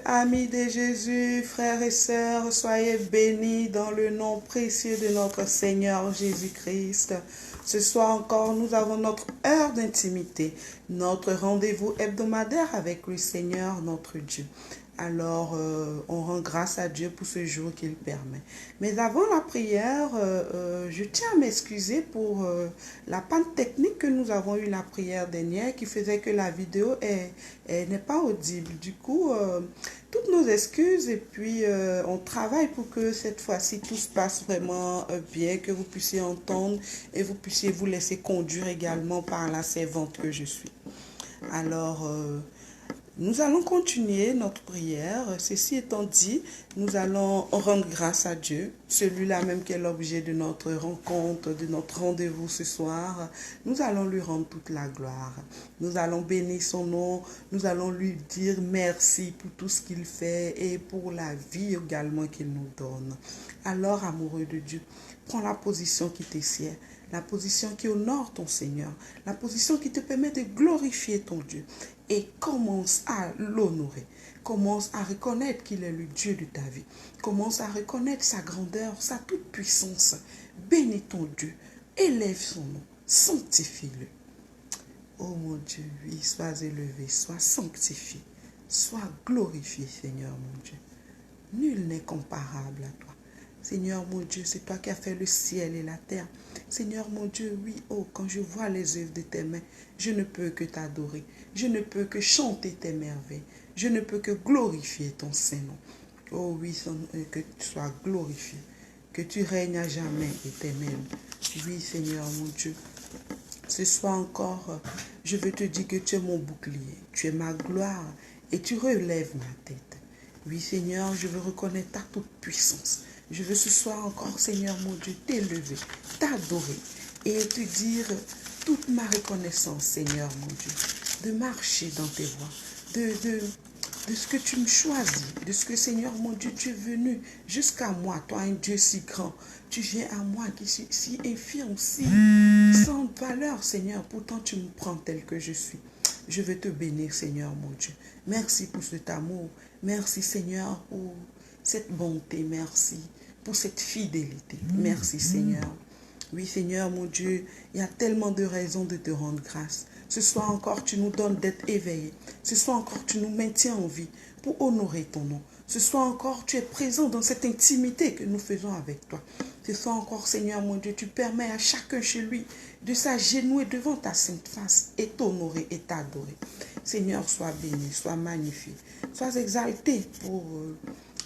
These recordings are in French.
amis de Jésus, frères et sœurs, soyez bénis dans le nom précieux de notre Seigneur Jésus-Christ. Ce soir encore, nous avons notre heure d'intimité, notre rendez-vous hebdomadaire avec le Seigneur, notre Dieu. Alors, on rend grâce à Dieu pour ce jour qu'il permet. Mais avant la prière, je tiens à m'excuser pour la panne technique que nous avons eue la prière dernière qui faisait que la vidéo n'est pas audible. Du coup, toutes nos excuses et puis on travaille pour que cette fois-ci tout se passe vraiment bien, que vous puissiez entendre et vous puissiez vous laisser conduire également par la servante que je suis. Alors, nous allons continuer notre prière. Ceci étant dit, nous allons rendre grâce à Dieu, celui-là même qui est l'objet de notre rencontre, de notre rendez-vous ce soir. Nous allons lui rendre toute la gloire. Nous allons bénir son nom. Nous allons lui dire merci pour tout ce qu'il fait et pour la vie également qu'il nous donne. Alors, amoureux de Dieu, prends la position qui t'est chère, la position qui honore ton Seigneur, la position qui te permet de glorifier ton Dieu. Et commence à l'honorer. Commence à reconnaître qu'il est le Dieu de ta vie. Commence à reconnaître sa grandeur, sa toute-puissance. Bénis ton Dieu. Élève son nom. Sanctifie-le. Oh mon Dieu, oui, sois élevé, sois sanctifié. Sois glorifié, Seigneur mon Dieu. Nul n'est comparable à toi. Seigneur mon Dieu, c'est toi qui as fait le ciel et la terre. Seigneur mon Dieu, oui, oh, quand je vois les œuvres de tes mains, je ne peux que t'adorer. Je ne peux que chanter tes merveilles. Je ne peux que glorifier ton Saint-Nom. Oh oui, que tu sois glorifié. Que tu règnes à jamais, éternel. Oui, Seigneur mon Dieu. Ce soir encore, je veux te dire que tu es mon bouclier. Tu es ma gloire et tu relèves ma tête. Oui, Seigneur, je veux reconnaître ta toute puissance. Je veux ce soir encore, Seigneur mon Dieu, t'élever, t'adorer et te dire toute ma reconnaissance, Seigneur mon Dieu, de marcher dans tes voies, de ce que tu me choisis, de ce que, Seigneur mon Dieu, tu es venu jusqu'à moi, toi, un Dieu si grand. Tu viens à moi qui suis si infirme, si sans valeur, Seigneur. Pourtant, tu me prends tel que je suis. Je veux te bénir, Seigneur mon Dieu. Merci pour cet amour. Merci, Seigneur, pour cette bonté. Merci pour cette fidélité. Merci, Seigneur. Oui, Seigneur, mon Dieu, il y a tellement de raisons de te rendre grâce. Ce soir encore, tu nous donnes d'être éveillés. Ce soir encore, tu nous maintiens en vie pour honorer ton nom. Ce soir encore, tu es présent dans cette intimité que nous faisons avec toi. Ce soir encore, Seigneur, mon Dieu, tu permets à chacun chez lui de s'agenouiller devant ta sainte face et t'honorer et t'adorer. Seigneur, sois béni, sois magnifié, sois exalté pour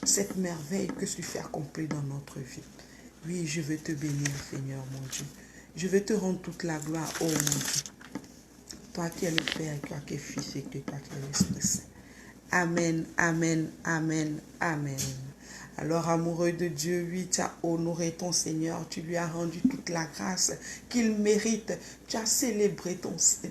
cette merveille que tu fais accomplir dans notre vie. Oui, je veux te bénir, Seigneur, mon Dieu. Je veux te rendre toute la gloire, oh mon Dieu. Toi qui es le Père, toi qui es Fils et toi qui es l'Esprit Saint. Amen, amen, amen, amen. Alors, amoureux de Dieu, oui, tu as honoré ton Seigneur, tu lui as rendu toute la grâce qu'il mérite. Tu as célébré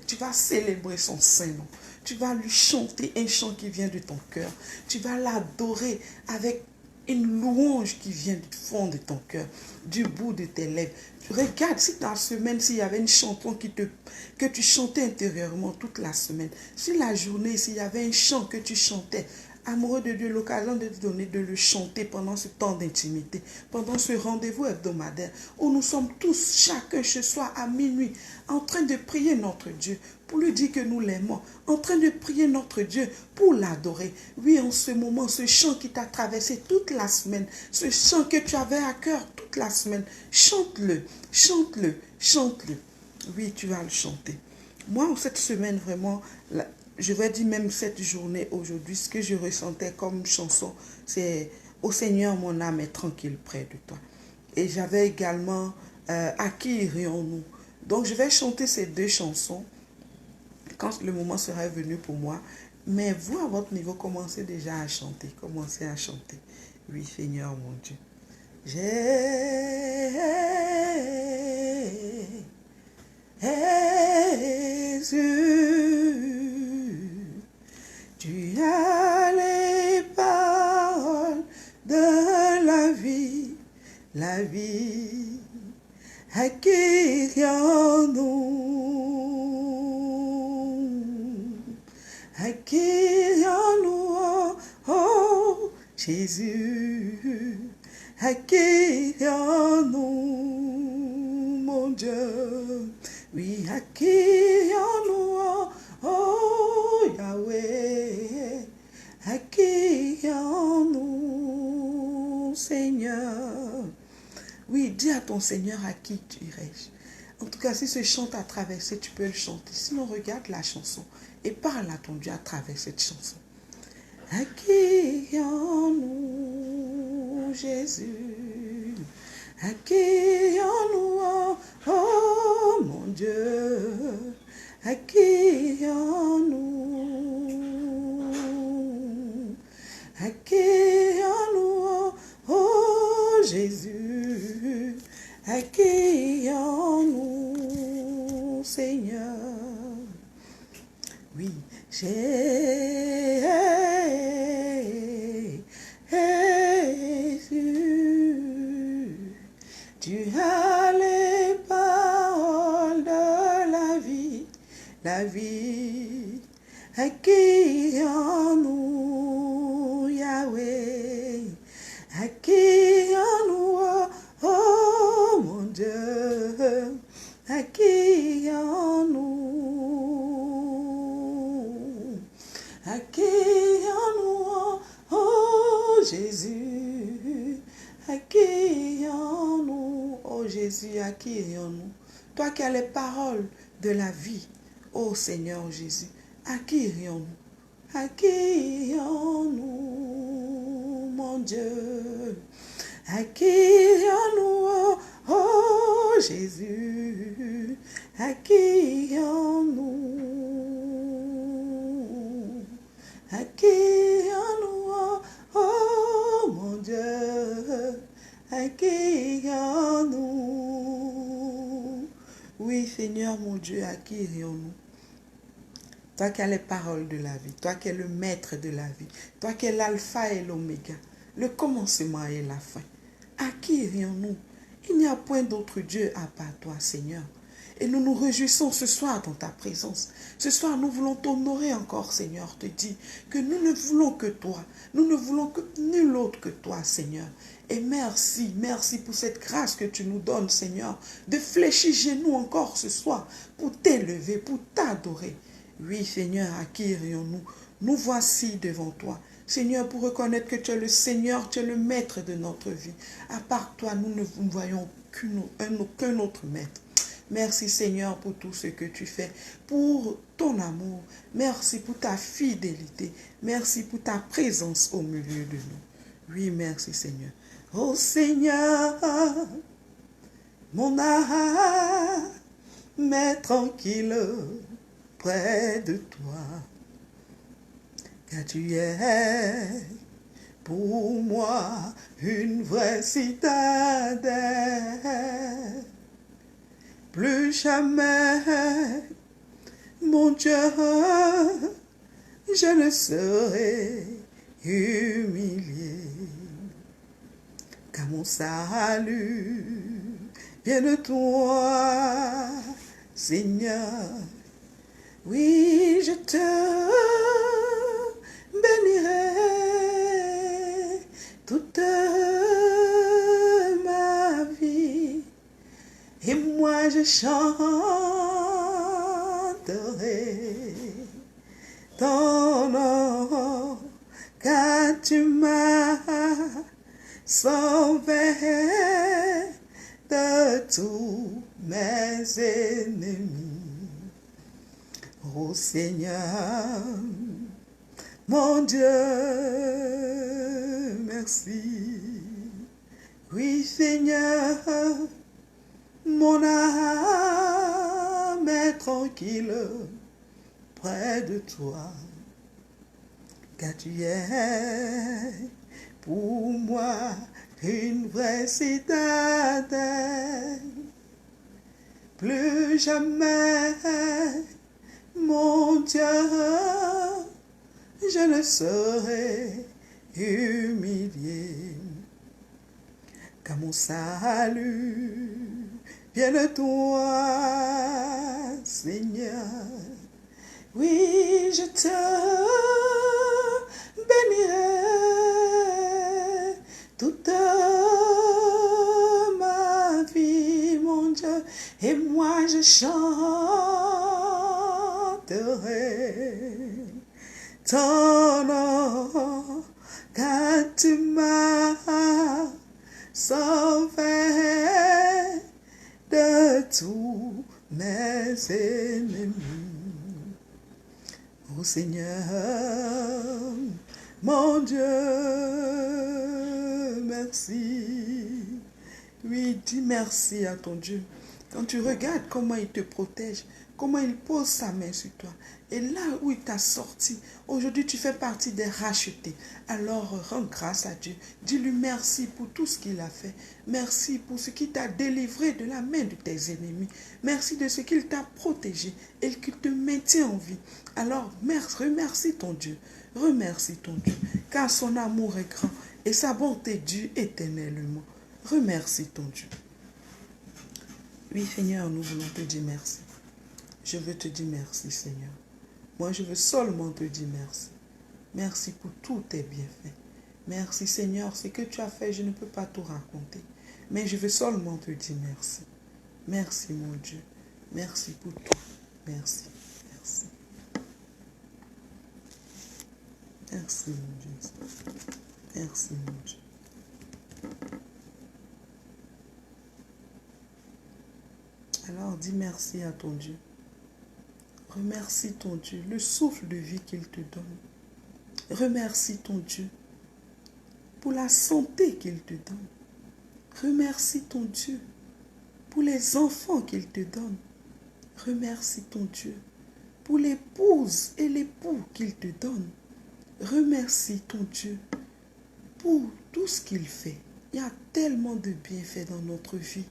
tu vas célébrer son Saint-Nom. Tu vas lui chanter un chant qui vient de ton cœur. Tu vas l'adorer avec une louange qui vient du fond de ton cœur, du bout de tes lèvres. Regarde si dans la semaine, s'il y avait une chanson que tu chantais intérieurement toute la semaine. Si la journée, s'il y avait un chant que tu chantais, amoureux de Dieu, l'occasion de te donner de le chanter pendant ce temps d'intimité, pendant ce rendez-vous hebdomadaire, où nous sommes tous, chacun ce soir à minuit, en train de prier notre Dieu, pour lui dire que nous l'aimons, en train de prier notre Dieu pour l'adorer. Oui, en ce moment, ce chant qui t'a traversé toute la semaine, ce chant que tu avais à cœur toute la semaine, chante-le, chante-le, chante-le. Oui, tu vas le chanter. Moi, cette semaine, vraiment, je vais dire même cette journée aujourd'hui, ce que je ressentais comme chanson, c'est « Ô Seigneur, mon âme est tranquille près de toi ». Et j'avais également « À qui irions-nous » Donc, je vais chanter ces deux chansons quand le moment sera venu pour moi. Mais vous, à votre niveau, commencez déjà à chanter. Commencez à chanter. Oui, Seigneur, mon Dieu. Jésus, tu as les paroles de la vie, à qui irions-nous? À qui irions-nous, oh Jésus, accueillons-nous, mon Dieu. Oui, accueillons-nous, oh Yahweh. Accueillons-nous, Seigneur. Oui, dis à ton Seigneur à qui tu irais-je. En tout cas, si ce chant t'a traversé, tu peux le chanter. Sinon, regarde la chanson et parle à ton Dieu à travers cette chanson. Accueillons-nous, Jésus. Accueillons-nous, oh mon Dieu. Accueillons-nous. Accueillons-nous, oh Jésus. Accueillons-nous, Seigneur. Oui, Jésus, tu as les paroles de la vie. Accueillons-nous, Yahweh. Accueillons-nous, oh mon Dieu. Accueillons-nous. Accueillons-nous, oh Jésus. Accueillons-nous, oh Jésus, accueillons-nous. Toi qui as les paroles de la vie, oh Seigneur Jésus, accueillons-nous. Accueillons-nous, mon Dieu. Accueillons-nous, oh Jésus. Accueillons-nous. Accueillons-nous, oh mon Dieu. Accueillons-nous. Oui, Seigneur mon Dieu, accueillons-nous. Toi qui as les paroles de la vie, toi qui es le maître de la vie, toi qui es l'alpha et l'oméga, le commencement et la fin. Accueillons-nous. Il n'y a point d'autre Dieu à part toi, Seigneur. Et nous nous réjouissons ce soir dans ta présence. Ce soir, nous voulons t'honorer encore, Seigneur, te dire que nous ne voulons que toi. Nous ne voulons que nul autre que toi, Seigneur. Et merci, merci pour cette grâce que tu nous donnes, Seigneur, de fléchir genoux encore ce soir pour t'élever, pour t'adorer. Oui, Seigneur, accueillons-nous. Nous voici devant toi. Seigneur, pour reconnaître que tu es le Seigneur, tu es le maître de notre vie. À part toi, nous ne voyons qu'un autre maître. Merci Seigneur pour tout ce que tu fais, pour ton amour. Merci pour ta fidélité. Merci pour ta présence au milieu de nous. Oui, merci Seigneur. Oh Seigneur, mon âme m'est tranquille près de toi. Car tu es pour moi une vraie citadelle. Plus jamais, mon Dieu, je ne serai humilié. Car mon salut vient de toi, Seigneur. Oui, je te bénirai toute ma vie. Et moi je chanterai ton nom, car tu m'as sauvé de tous mes ennemis. Ô Seigneur, mon Dieu, merci. Oui, Seigneur, mon âme est tranquille près de toi, car tu es pour moi une vraie citadelle. Plus jamais, mon Dieu, je ne serai humilié, car mon salut vient de toi, Seigneur. Oui, je te bénirai toute ma vie, mon Dieu, et moi je chanterai ton nom, car tu m'as sauvé de tous mes ennemis. Ô Seigneur, mon Dieu, merci. Oui, dis merci à ton Dieu. Quand tu regardes comment il te protège, comment il pose sa main sur toi, et là où il t'a sorti, aujourd'hui tu fais partie des rachetés. Alors rends grâce à Dieu. Dis-lui merci pour tout ce qu'il a fait. Merci pour ce qu'il t'a délivré de la main de tes ennemis. Merci de ce qu'il t'a protégé et qu'il te maintient en vie. Alors remercie ton Dieu. Remercie ton Dieu, car son amour est grand et sa bonté dure éternellement. Remercie ton Dieu. Oui, Seigneur, nous voulons te dire merci. Je veux te dire merci, Seigneur. Moi, je veux seulement te dire merci. Merci pour tous tes bienfaits. Merci, Seigneur, ce que tu as fait, je ne peux pas tout raconter. Mais je veux seulement te dire merci. Merci, mon Dieu. Merci pour tout. Merci. Merci. Merci, mon Dieu. Merci, mon Dieu. Alors, dis merci à ton Dieu. Remercie ton Dieu, le souffle de vie qu'il te donne. Remercie ton Dieu pour la santé qu'il te donne. Remercie ton Dieu pour les enfants qu'il te donne. Remercie ton Dieu pour l'épouse et l'époux qu'il te donne. Remercie ton Dieu pour tout ce qu'il fait. Il y a tellement de bienfaits dans notre vie.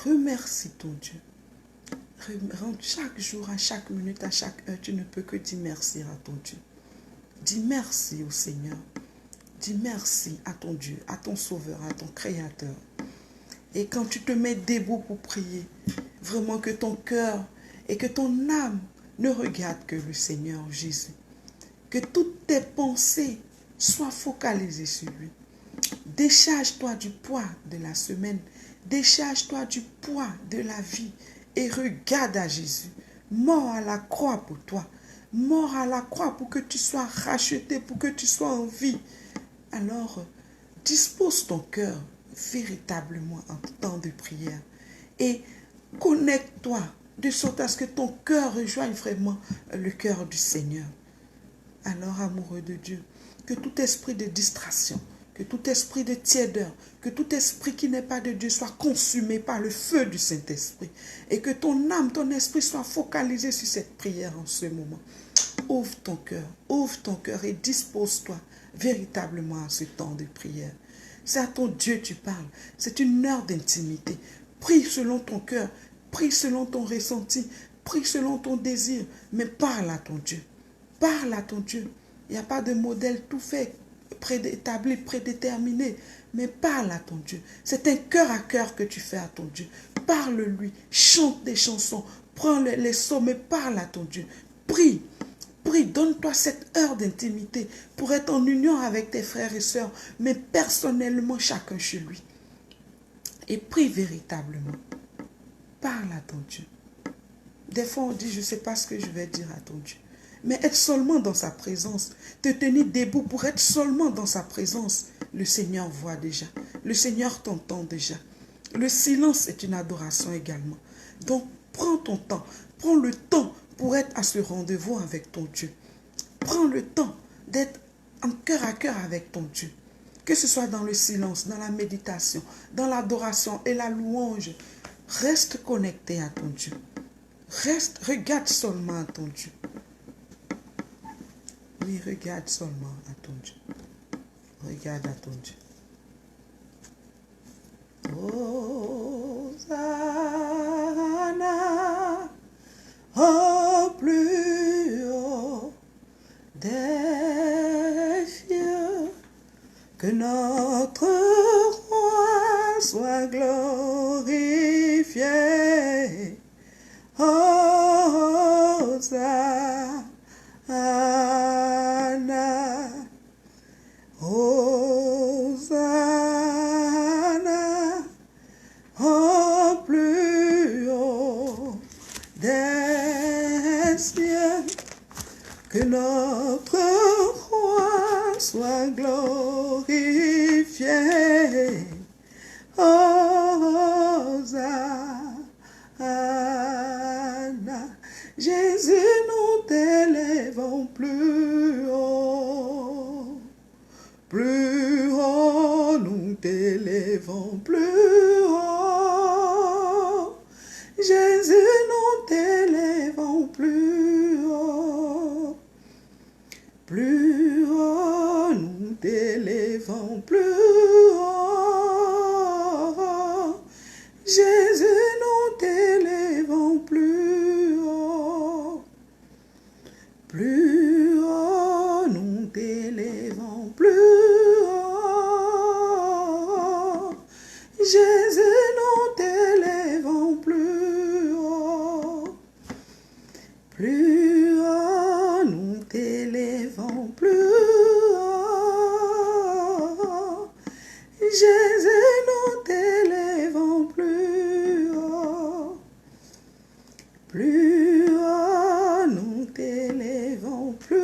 Remercie ton Dieu. Chaque jour, à chaque minute, à chaque heure, tu ne peux que dire merci à ton Dieu. Dis merci au Seigneur. Dis merci à ton Dieu, à ton Sauveur, à ton Créateur. Et quand tu te mets debout pour prier, vraiment que ton cœur et que ton âme ne regardent que le Seigneur Jésus. Que toutes tes pensées soient focalisées sur lui. Décharge-toi du poids de la semaine. Décharge-toi du poids de la vie. Et regarde à Jésus, mort à la croix pour toi. Mort à la croix pour que tu sois racheté, pour que tu sois en vie. Alors, dispose ton cœur véritablement en temps de prière. Et connecte-toi de sorte à ce que ton cœur rejoigne vraiment le cœur du Seigneur. Alors, amoureux de Dieu, que tout esprit de distraction, que tout esprit de tiédeur, que tout esprit qui n'est pas de Dieu soit consumé par le feu du Saint-Esprit. Et que ton âme, ton esprit soit focalisé sur cette prière en ce moment. Ouvre ton cœur et dispose-toi véritablement à ce temps de prière. C'est à ton Dieu que tu parles. C'est une heure d'intimité. Prie selon ton cœur, prie selon ton ressenti, prie selon ton désir, mais parle à ton Dieu. Parle à ton Dieu. Il n'y a pas de modèle tout fait, préétabli, prédéterminé, mais parle à ton Dieu. C'est un cœur à cœur que tu fais à ton Dieu. Parle-lui, chante des chansons, prends les psaumes et parle à ton Dieu. Prie, prie, donne-toi cette heure d'intimité pour être en union avec tes frères et sœurs, mais personnellement chacun chez lui. Et prie véritablement. Parle à ton Dieu. Des fois on dit, je ne sais pas ce que je vais dire à ton Dieu. Mais être seulement dans sa présence, te tenir debout pour être seulement dans sa présence, le Seigneur voit déjà. Le Seigneur t'entend déjà. Le silence est une adoration également. Donc, prends ton temps. Prends le temps pour être à ce rendez-vous avec ton Dieu. Prends le temps d'être en cœur à cœur avec ton Dieu. Que ce soit dans le silence, dans la méditation, dans l'adoration et la louange. Reste connecté à ton Dieu. Regarde seulement à ton Dieu. Oui, regarde seulement à ton Dieu. Regarde à ton Dieu. Hosanna, au plus haut des cieux, que notre roi soit glorifié. Hosanna. Hosanna, Que notre roi soit glorifié. Hosanna. Jésus, nous t'élèvons plus haut. Plus haut, nous t'élèvons plus haut. Jésus, nous t'élèvons plus haut. Plus haut, nous t'élèvons plus haut. Jésus, nous t'élèvons plus haut. Plus haut, nous t'élèvons plus haut. Jésus, nous t'élèvons plus haut. Plus haut, nous t'élèvons plus haut. Jésus, nous t'élèvons plus haut. Plus haut, nous t'élèvons plus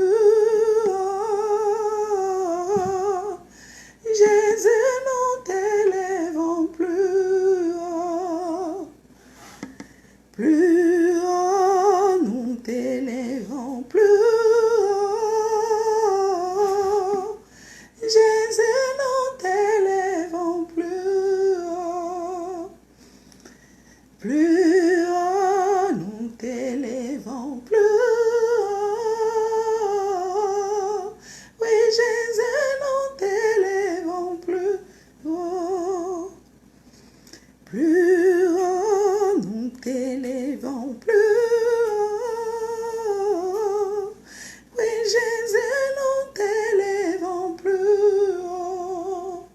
haut. Jésus, nous t'élèvons plus haut. Plus haut, nous t'élèvons plus haut. Jésus, nous t'élèvons plus haut. Plus haut, nous t'élèvons plus haut. Oui, Jésus, nous t'élèvons plus haut. Plus haut, nous t'élèvons plus haut. Oui, Jésus, nous t'élèvons plus haut.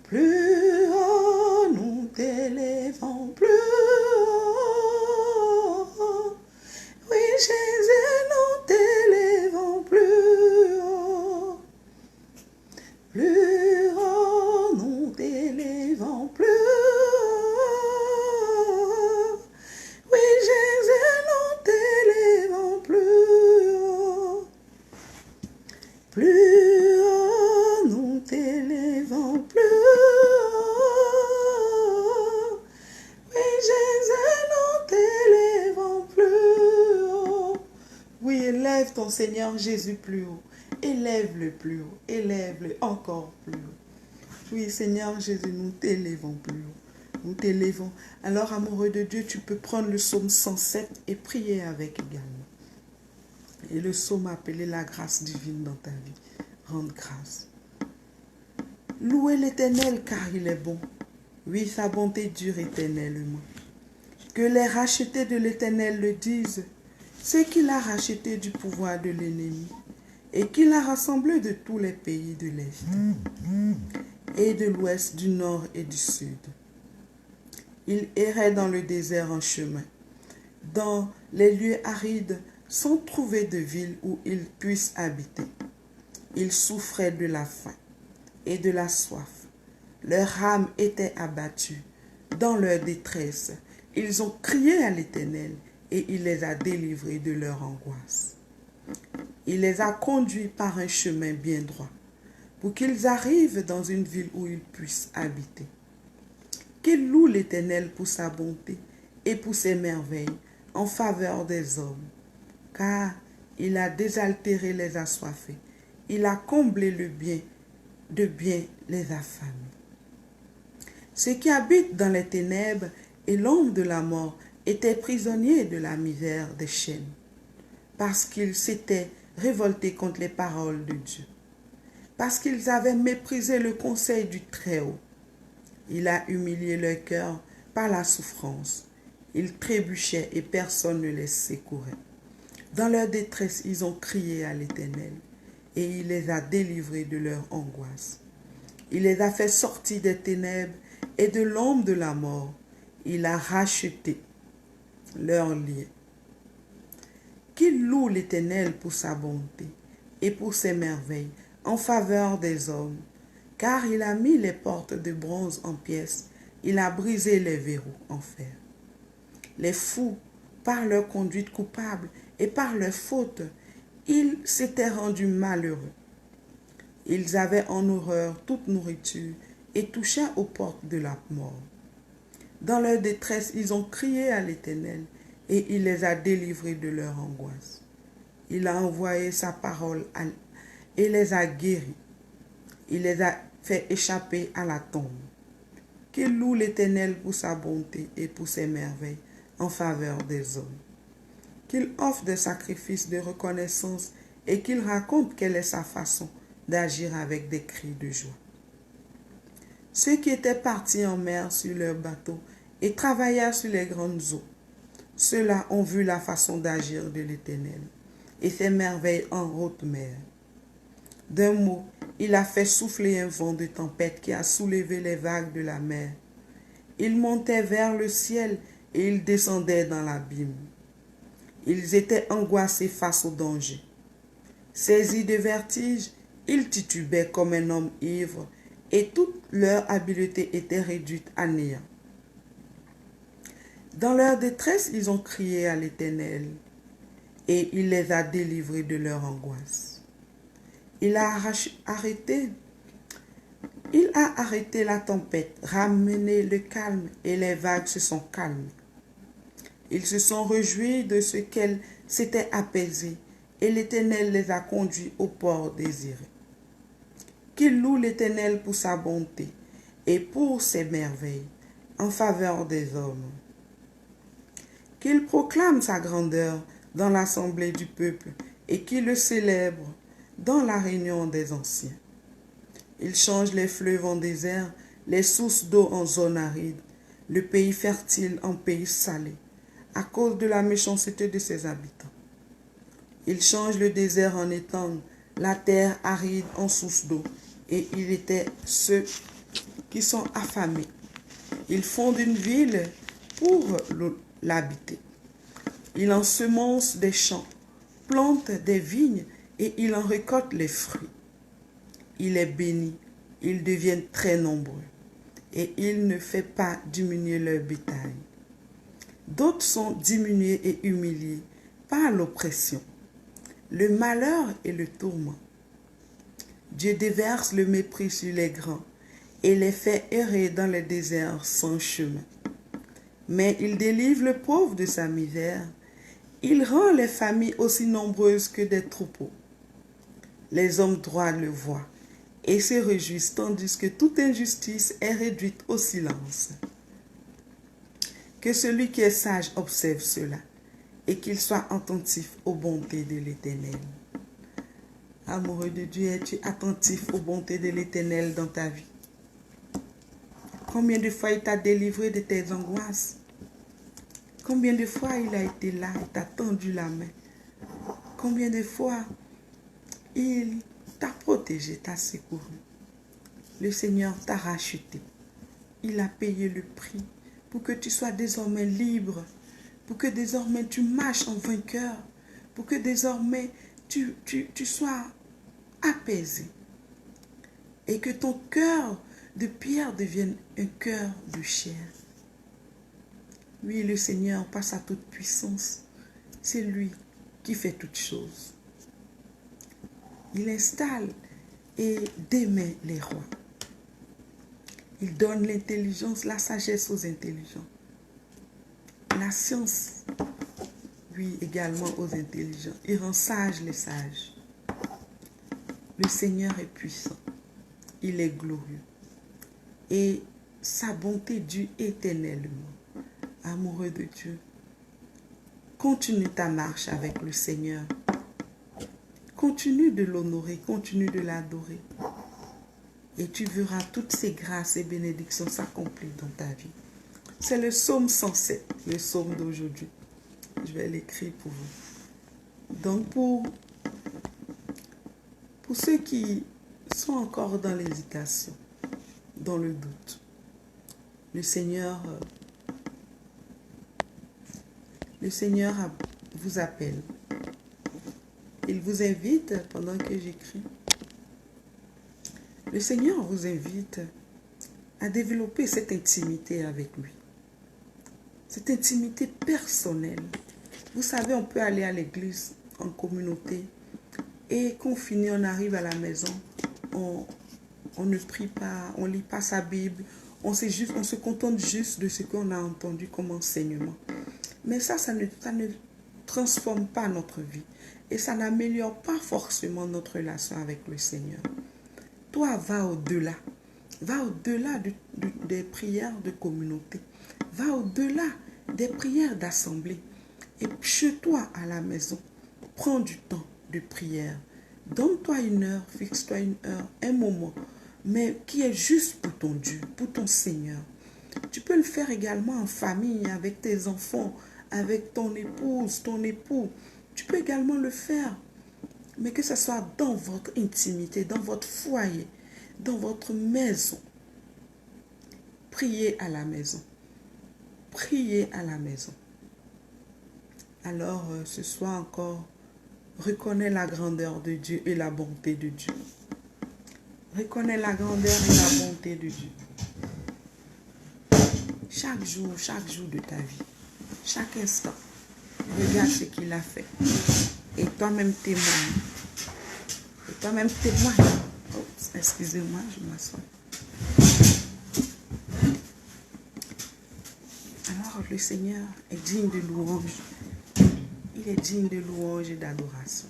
Plus haut, nous t'élèvons plus haut. Oui, Jésus, nous t'élèvons plus haut. Plus haut, nous t'élèvons plus haut. Oui, Jésus, nous t'élèvons plus haut. Plus haut, nous t'élèvons plus haut. Oui, Jésus, nous t'élèvons plus haut. Oui, élève ton Seigneur Jésus plus haut. Élève-le plus haut. Élève-le encore plus haut. Oui, Seigneur Jésus, nous t'élèvons plus haut. Nous t'élèvons. Alors, amoureux de Dieu, tu peux prendre le psaume 107 et prier avec également. Et le psaume appelé la grâce divine dans ta vie. Rendre grâce. Louez l'Éternel car il est bon. Oui, sa bonté dure éternellement. Que les rachetés de l'Éternel le disent. C'est qu'il a racheté du pouvoir de l'ennemi et qu'il a rassemblé de tous les pays de l'Est et de l'Ouest, du Nord et du Sud. Il errait dans le désert en chemin, dans les lieux arides, sans trouver de ville où il puisse habiter. Ils souffraient de la faim et de la soif. Leur âme était abattue. Dans leur détresse, ils ont crié à l'Éternel et il les a délivrés de leur angoisse. Il les a conduits par un chemin bien droit, pour qu'ils arrivent dans une ville où ils puissent habiter. Qu'ils louent l'Éternel pour sa bonté et pour ses merveilles en faveur des hommes, car il a désaltéré les assoiffés, il a comblé le bien, de bien les affamés. Ceux qui habitent dans les ténèbres et l'ombre de la mort étaient prisonniers de la misère des chaînes, parce qu'ils s'étaient révoltés contre les paroles de Dieu, parce qu'ils avaient méprisé le conseil du Très-Haut. Il a humilié leur cœur par la souffrance. Ils trébuchaient et personne ne les secourait. Dans leur détresse, ils ont crié à l'Éternel et il les a délivrés de leur angoisse. Il les a fait sortir des ténèbres et de l'ombre de la mort. Il a racheté leurs liens. Qu'ils louent l'Éternel pour sa bonté et pour ses merveilles en faveur des hommes, car il a mis les portes de bronze en pièces, il a brisé les verrous en fer. Les fous, par leur conduite coupable et par leur faute, Ils s'étaient rendus malheureux. Ils avaient en horreur toute nourriture et touchaient aux portes de la mort. Dans leur détresse, ils ont crié à l'Éternel et il les a délivrés de leur angoisse. Il a envoyé sa parole et les a guéris. Il les a fait échapper à la tombe. Qu'il loue l'Éternel pour sa bonté et pour ses merveilles en faveur des hommes. Qu'il offre des sacrifices de reconnaissance et qu'il raconte quelle est sa façon d'agir avec des cris de joie. Ceux qui étaient partis en mer sur leur bateau et travaillèrent sur les grandes eaux, ceux-là ont vu la façon d'agir de l'Éternel et ses merveilles en haute mer. D'un mot, il a fait souffler un vent de tempête qui a soulevé les vagues de la mer. Ils montaient vers le ciel et ils descendaient dans l'abîme. Ils étaient angoissés face au danger. Saisis de vertige, ils titubaient comme un homme ivre et toute leur habileté était réduite à néant. Dans leur détresse, ils ont crié à l'Éternel et il les a délivrés de leur angoisse. Il a arrêté la tempête, ramené le calme et les vagues se sont calmées. Ils se sont réjouis de ce qu'elles s'étaient apaisées et l'Éternel les a conduits au port désiré. Qu'il loue l'Éternel pour sa bonté et pour ses merveilles en faveur des hommes. Qu'il proclame sa grandeur dans l'assemblée du peuple et qu'il le célèbre dans la réunion des anciens. Il change les fleuves en désert, les sources d'eau en zone aride, le pays fertile en pays salé, à cause de la méchanceté de ses habitants. Il change le désert en étang, la terre aride en source d'eau, et il était ceux qui sont affamés. Il fonde une ville pour l'habiter. Il ensemence des champs, plante des vignes et il en récolte les fruits. Il est béni, ils deviennent très nombreux et il ne fait pas diminuer leur bétail. D'autres sont diminués et humiliés par l'oppression, le malheur et le tourment. Dieu déverse le mépris sur les grands et les fait errer dans les déserts sans chemin. Mais il délivre le pauvre de sa misère. Il rend les familles aussi nombreuses que des troupeaux. Les hommes droits le voient et se réjouissent, tandis que toute injustice est réduite au silence. Que celui qui est sage observe cela et qu'il soit attentif aux bontés de l'Éternel. Amoureux de Dieu, es-tu attentif aux bontés de l'Éternel dans ta vie? Combien de fois il t'a délivré de tes angoisses? Combien de fois il a été là et t'a tendu la main? Combien de fois il t'a protégé, t'a secouru? Le Seigneur t'a racheté. Il a payé le prix pour que tu sois désormais libre, pour que désormais tu marches en vainqueur, pour que désormais tu sois apaisé et que ton cœur de pierre devienne un cœur de chair. Oui, le Seigneur, par sa toute puissance, c'est lui qui fait toutes choses. Il installe et démet les rois. Il donne l'intelligence, la sagesse aux intelligents. La science, oui, également aux intelligents. Il rend sages les sages. Le Seigneur est puissant. Il est glorieux. Et sa bonté dure éternellement. Amoureux de Dieu, continue ta marche avec le Seigneur. Continue de l'honorer, continue de l'adorer. Et tu verras toutes ces grâces et bénédictions s'accomplir dans ta vie. C'est le psaume 107, le psaume d'aujourd'hui. Je vais l'écrire pour vous. Donc pour ceux qui sont encore dans l'hésitation, dans le doute, le Seigneur vous appelle. Il vous invite pendant que j'écris. Le Seigneur vous invite à développer cette intimité avec lui. Cette intimité personnelle. Vous savez, on peut aller à l'église en communauté, Et quand on finit, on arrive à la maison, on ne prie pas, on ne lit pas sa Bible, on se contente juste de ce qu'on a entendu comme enseignement. Mais ça ne transforme pas notre vie. Et ça n'améliore pas forcément notre relation avec le Seigneur. Toi, va au-delà. Va au-delà des prières de communauté. Va au-delà des prières d'assemblée. Et chez toi à la maison, prends du temps de prière. Donne-toi une heure, fixe-toi une heure, un moment, mais qui est juste pour ton Dieu, pour ton Seigneur. Tu peux le faire également en famille, avec tes enfants, avec ton épouse, ton époux. Tu peux également le faire, mais que ce soit dans votre intimité, dans votre foyer, dans votre maison. Priez à la maison. Priez à la maison. Alors, ce soir encore, reconnais la grandeur de Dieu et la bonté de Dieu. Reconnais la grandeur et la bonté de Dieu. Chaque jour de ta vie, chaque instant, regarde ce qu'il a fait. Et toi-même témoigne. Et toi-même témoigne. Oups, excusez-moi, je m'assois. Alors, le Seigneur est digne de louange. Il est digne de louange et d'adoration.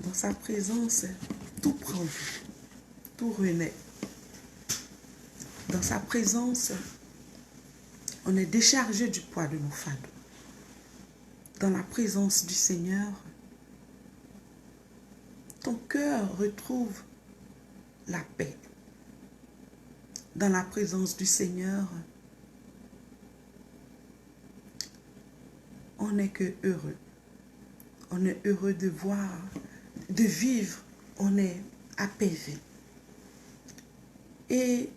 Dans sa présence, tout prend vie, tout renaît. Dans sa présence, on est déchargé du poids de nos fardeaux. Dans la présence du Seigneur, ton cœur retrouve la paix. Dans la présence du Seigneur, on n'est que heureux. On est heureux de voir, de vivre. On est apaisé. Et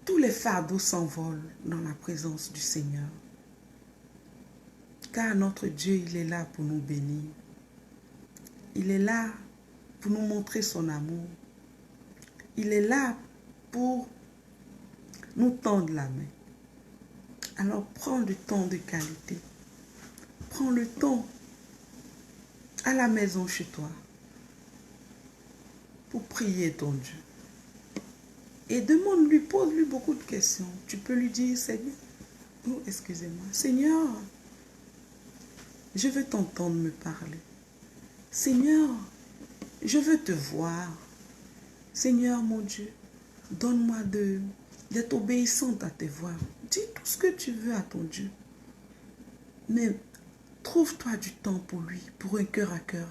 tous les fardeaux s'envolent dans la présence du Seigneur. Car notre Dieu, il est là pour nous bénir. Il est là pour nous montrer son amour. Il est là pour nous tendre la main. Alors prends du temps de qualité. Prends le temps à la maison chez toi pour prier ton Dieu. Et demande-lui, pose-lui beaucoup de questions. Tu peux lui dire, Seigneur, oh, excusez-moi, Seigneur, je veux t'entendre me parler. Seigneur, je veux te voir. Seigneur, mon Dieu, donne-moi d'être obéissante à tes voix. Dis tout ce que tu veux à ton Dieu. Mais trouve-toi du temps pour lui, pour un cœur à cœur,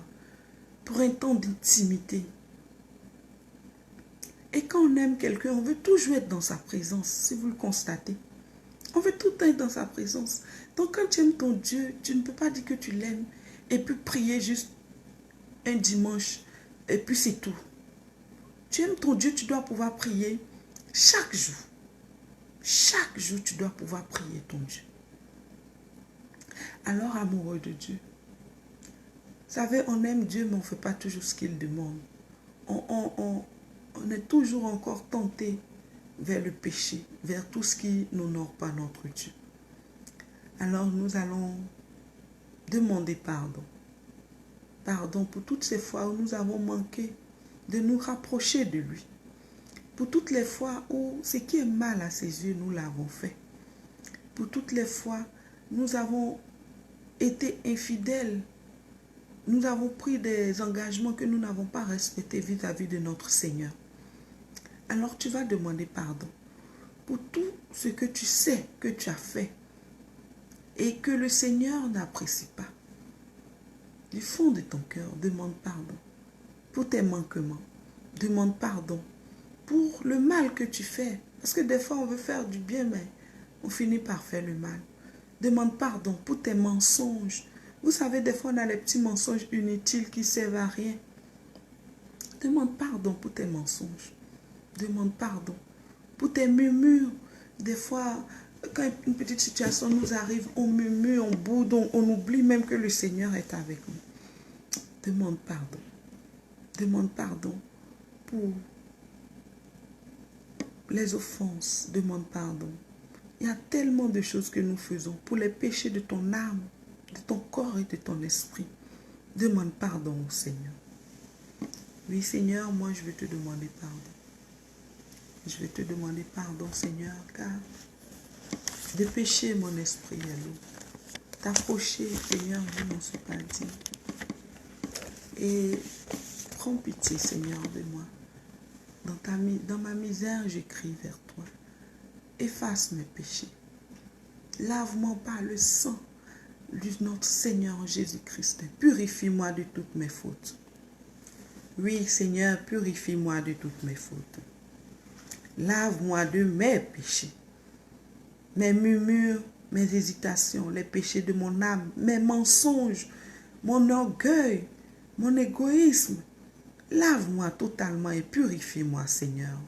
pour un temps d'intimité. Et quand on aime quelqu'un, on veut toujours être dans sa présence, si vous le constatez. On veut tout le temps être dans sa présence. Donc quand tu aimes ton Dieu, tu ne peux pas dire que tu l'aimes et puis prier juste un dimanche et puis c'est tout. Tu aimes ton Dieu, tu dois pouvoir prier chaque jour. Chaque jour, tu dois pouvoir prier ton Dieu. Alors, amoureux de Dieu, vous savez, on aime Dieu, mais on ne fait pas toujours ce qu'il demande. On est toujours encore tenté vers le péché, vers tout ce qui n'honore pas notre Dieu. Alors, nous allons demander pardon. Pardon pour toutes ces fois où nous avons manqué de nous rapprocher de lui. Pour toutes les fois où ce qui est mal à ses yeux, nous l'avons fait. Pour toutes les fois, nous avons été infidèles. Nous avons pris des engagements que nous n'avons pas respectés vis-à-vis de notre Seigneur. Alors tu vas demander pardon pour tout ce que tu sais que tu as fait et que le Seigneur n'apprécie pas. Du fond de ton cœur, demande pardon pour tes manquements. Demande pardon pour le mal que tu fais. Parce que des fois, on veut faire du bien, mais on finit par faire le mal. Demande pardon pour tes mensonges. Vous savez, des fois, on a les petits mensonges inutiles qui ne servent à rien. Demande pardon pour tes mensonges. Demande pardon pour tes murmures. Des fois, quand une petite situation nous arrive, on murmure, on boude, on oublie même que le Seigneur est avec nous. Demande pardon. Demande pardon pour les offenses. Demande pardon. Il y a tellement de choses que nous faisons pour les péchés de ton âme. de ton corps et de ton esprit. Demande pardon au Seigneur. Oui, Seigneur, moi je vais te demander pardon. Je vais te demander pardon, Seigneur, car de pécher mon esprit à l'eau. T'approcher, Seigneur, je n'en suis pas digne. Et prends pitié, Seigneur, de moi. Dans ma misère, j'écris vers toi. Efface mes péchés. Lave-moi par le sang de notre Seigneur Jésus-Christ. Purifie-moi de toutes mes fautes. Oui, Seigneur, purifie-moi de toutes mes fautes. Lave-moi de mes péchés, mes murmures, mes hésitations, les péchés de mon âme, mes mensonges, mon orgueil, mon égoïsme. Lave-moi totalement et purifie-moi, Seigneur.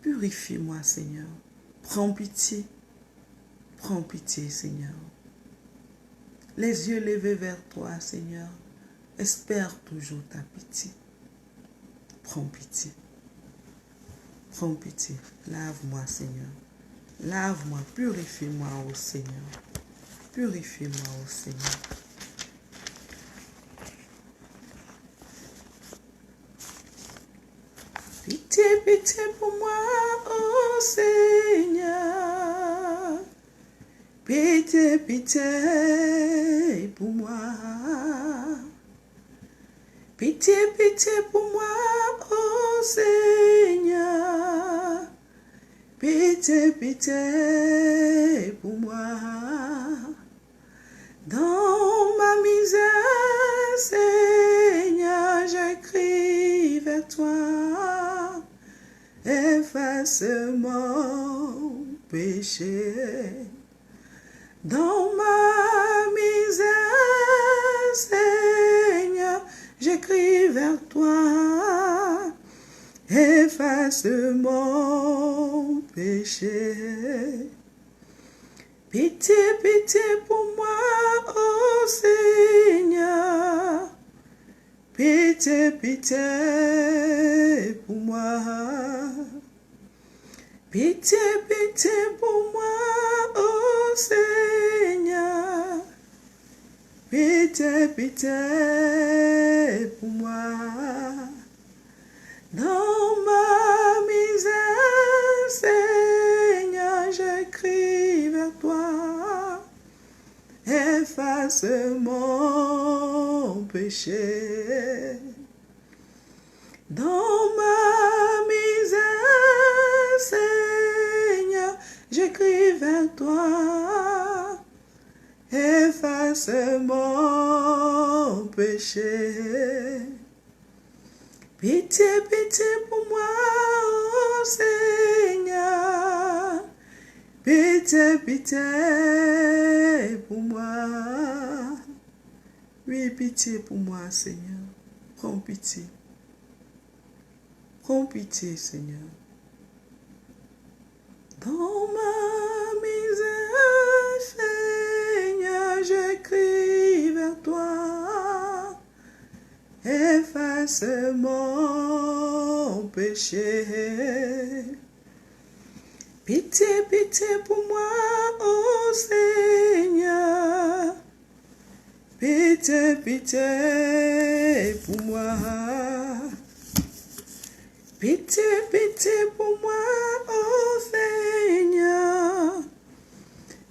Purifie-moi, Seigneur. Prends pitié, Seigneur. Les yeux levés vers toi, Seigneur. Espère toujours ta pitié. Prends pitié. Prends pitié. Lave-moi, Seigneur. Lave-moi, purifie-moi, ô Seigneur. Purifie-moi, ô Seigneur. Pitié, pitié pour moi, ô Seigneur. Pitié, pitié pour moi. Pitié, pitié pour moi, ô Seigneur. Pitié, pitié pour moi. Dans ma misère, Seigneur, j'écris vers toi. Efface mon péché. Dans ma misère, Seigneur, j'écris vers toi. Efface mon péché. Pitié, pitié pour moi, ô Seigneur. Pitié, pitié pour moi. Pitié, pitié pour moi, ô Seigneur. Pitié, pitié pour moi. Dans ma misère, Seigneur, j'écris vers toi. Efface mon péché. Dans ma misère, Seigneur, j'écris vers toi. Efface mon péché. Pitié, pitié pour moi, ô Seigneur. Pitié, pitié pour moi. Oui, pitié pour moi, Seigneur. Prends pitié. Prends pitié, Seigneur. Dans ma misère, Seigneur, j'écris vers toi. Efface mon péché. Pitié, pitié pour moi, ô Seigneur. Pitié, pitié pour moi. Pitié, pitié pour moi, ô Seigneur.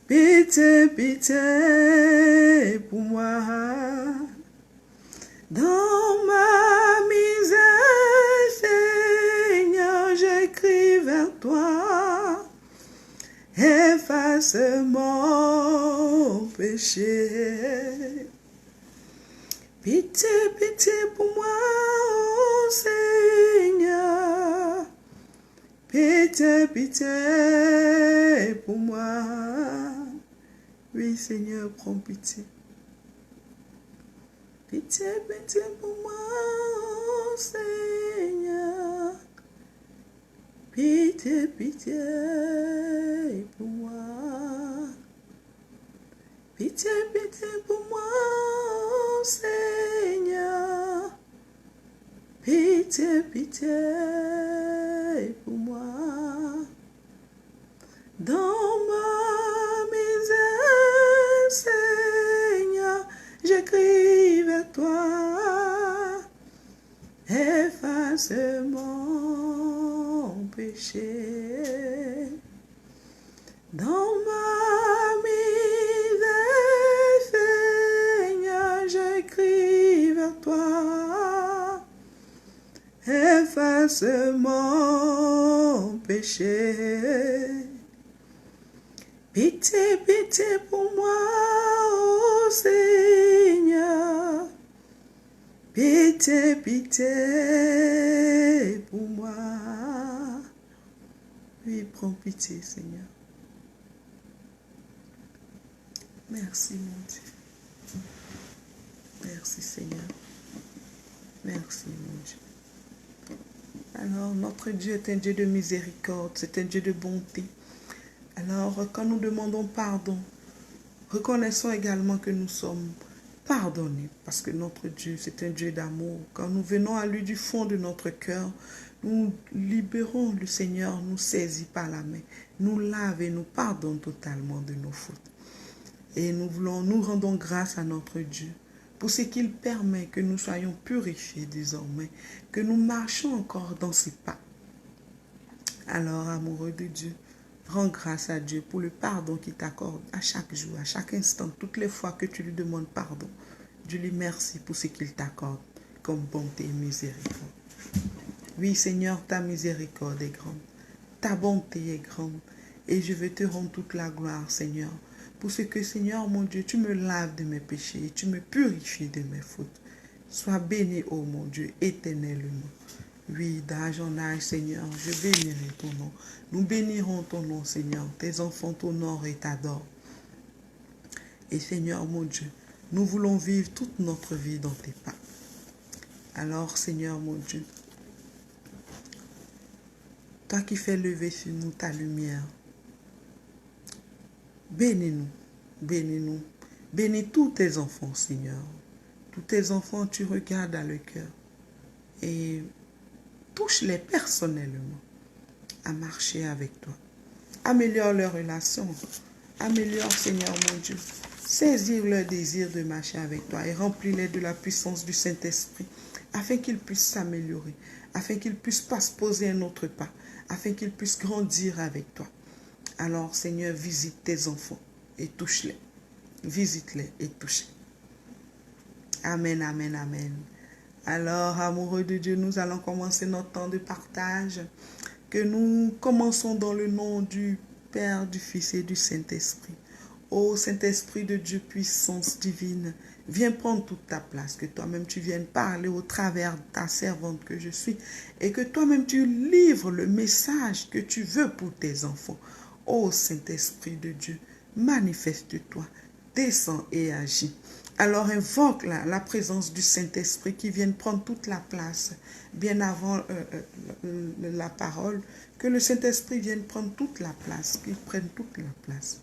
Pitié, pitié pour moi. Dans ma misère, Seigneur, j'écris vers toi. Efface mon péché. Pitié, pitié pour moi, ô Seigneur. Pitié, pitié pour moi. Oui, Seigneur, prends pitié. Pitié, pitié pour moi, ô Seigneur. Pitié, pitié pour moi. Pitié, pitié pour moi, ô Seigneur. Pitié, pitié pour moi. Dans ma misère, efface mon péché. Dans ma misère, Seigneur, je crie vers toi. Efface mon péché. Pitié, pitié pour moi, ô Seigneur. Pitié, pitié pour moi. Oui, prends pitié, Seigneur. Merci, mon Dieu. Merci, Seigneur. Merci, mon Dieu. Alors, notre Dieu est un Dieu de miséricorde, c'est un Dieu de bonté. Alors, quand nous demandons pardon, reconnaissons également que nous sommes pardonnés, parce que notre Dieu, c'est un Dieu d'amour. Quand nous venons à lui du fond de notre cœur, nous libérons le Seigneur, nous saisit par la main, nous lave et nous pardonne totalement de nos fautes. Et nous rendons grâce à notre Dieu pour ce qu'il permet que nous soyons purifiés désormais, que nous marchions encore dans ses pas. Alors, amoureux de Dieu, rends grâce à Dieu pour le pardon qu'il t'accorde à chaque jour, à chaque instant, toutes les fois que tu lui demandes pardon. Dieu lui merci pour ce qu'il t'accorde comme bonté et miséricorde. Oui, Seigneur, ta miséricorde est grande, ta bonté est grande, et je veux te rendre toute la gloire, Seigneur, pour ce que, Seigneur, mon Dieu, tu me laves de mes péchés et tu me purifies de mes fautes. Sois béni, ô mon Dieu, éternellement. Oui, d'âge en âge, Seigneur, je bénirai ton nom. Nous bénirons ton nom, Seigneur. Tes enfants t'honorent et t'adorent. Et Seigneur, mon Dieu, nous voulons vivre toute notre vie dans tes pas. Alors, Seigneur, mon Dieu, toi qui fais lever sur nous ta lumière, bénis-nous, bénis-nous, bénis tous tes enfants, Seigneur. Tous tes enfants, tu regardes à le cœur et touche-les personnellement à marcher avec toi. Améliore leurs relations, améliore, Seigneur mon Dieu, saisir leur désir de marcher avec toi et remplis-les de la puissance du Saint-Esprit afin qu'ils puissent s'améliorer, afin qu'ils puissent pas se poser un autre pas, afin qu'ils puissent grandir avec toi. Alors, Seigneur, visite tes enfants et touche-les. Visite-les et touche-les. Amen, amen, amen. Alors, amoureux de Dieu, nous allons commencer notre temps de partage. Que nous commençons dans le nom du Père, du Fils et du Saint-Esprit. Ô Saint-Esprit de Dieu, puissance divine, viens prendre toute ta place, que toi-même tu viennes parler au travers de ta servante que je suis, et que toi-même tu livres le message que tu veux pour tes enfants. Ô Saint-Esprit de Dieu, manifeste-toi, descends et agis. Alors invoque la présence du Saint-Esprit qui vienne prendre toute la place, bien avant la parole, que le Saint-Esprit vienne prendre toute la place, qu'il prenne toute la place.